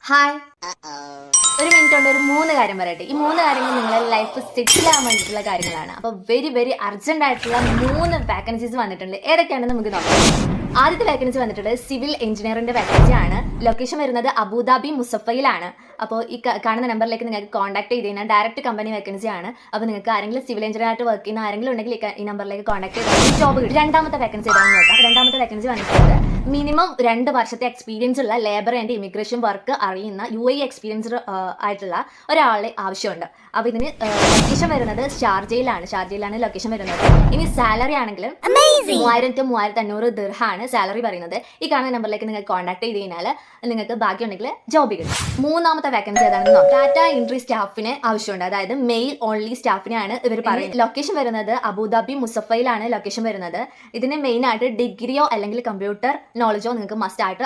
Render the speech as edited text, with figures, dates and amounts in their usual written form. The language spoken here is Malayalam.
ഹായ്. ഒരു മിനിറ്റ് കൊണ്ട് ഒരു 3 കാര്യം പറയട്ടെ. ഈ 3 കാര്യങ്ങൾ നിങ്ങളുടെ ലൈഫ് സെറ്റിൽ ആവാൻ വേണ്ടിയിട്ടുള്ള കാര്യങ്ങളാണ്. അപ്പോൾ വെരി വെരി അർജന്റ് ആയിട്ടുള്ള 3 വാക്കൻസീസ് വന്നിട്ടുണ്ട്. ഏതൊക്കെയാണെന്ന് നമുക്ക് നോക്കാം. ആദ്യത്തെ വാക്കൻസി വന്നിട്ടുള്ളത് സിവിൽ എഞ്ചിനീയറിന്റെ വാക്കൻസി ആണ്. ലൊക്കേഷൻ വരുന്നത് അബുദാബി മുസഫയിലാണ്. അപ്പോൾ ഈ കാണുന്ന നമ്പറിലേക്ക് നിങ്ങൾക്ക് കോൺടാക്ട് ചെയ്ത് കഴിഞ്ഞാൽ ഡയറക്റ്റ് കമ്പനി വേക്കൻസി ആണ്. അപ്പോൾ നിങ്ങൾക്ക് ആരെങ്കിലും സിവിൽ എഞ്ചിനീയർ ആയിട്ട് വർക്ക് ചെയ്യുന്ന ആരെങ്കിലും ഉണ്ടെങ്കിൽ ഈ നമ്പറിലേക്ക് കോൺടാക്ട് ചെയ്താൽ ജോബ് കിട്ടും. രണ്ടാമത്തെ വേക്കൻസി ഏതാണെന്ന് നോക്കാം. രണ്ടാമത്തെ വേക്കൻസി വന്നിട്ടുള്ളത് മിനിമം 2 വർഷത്തെ എക്സ്പീരിയൻസ് ഉള്ള ലേബർ ആൻഡ് ഇമിഗ്രേഷൻ വർക്ക് അറിയുന്ന UAE എക്സ്പീരിയൻസ്ഡ് ആയിട്ടുള്ള ഒരാളെ ആവശ്യമുണ്ട്. അപ്പോൾ ഇതിന് ലൊക്കേഷൻ വരുന്നത് ഷാർജയിലാണ് ലൊക്കേഷൻ വരുന്നത്. ഇനി സാലറി ആണെങ്കിൽ 3000 to 3500 ദിർഹാണ് സാലറി പറയുന്നത്. ഈ കാണുന്ന നമ്പറിലേക്ക് നിങ്ങൾ കോൺടാക്ട് ചെയ്ത് കഴിഞ്ഞാൽ നിങ്ങൾക്ക് ഭാഗ്യമുണ്ടെങ്കിൽ ജോബ് കിട്ടും. മൂന്നാമത്തെ വേക്കൻസി ഏതാണെന്ന് നോക്കാം. ഡാറ്റ എൻട്രി സ്റ്റാഫിന് ആവശ്യമുണ്ട്. അതായത് മെയിൽ ഓൺലി സ്റ്റാഫിനെയാണ് ഇവർ പറയുന്നത്. ലൊക്കേഷൻ വരുന്നത് അബുദാബി മുസഫയിലാണ് ലൊക്കേഷൻ വരുന്നത്. ഇതിന് മെയിൻ ആയിട്ട് ഡിഗ്രിയോ അല്ലെങ്കിൽ കമ്പ്യൂട്ടർ നോളജോ നിങ്ങൾക്ക് മസ്റ്റ് ആയിട്ട്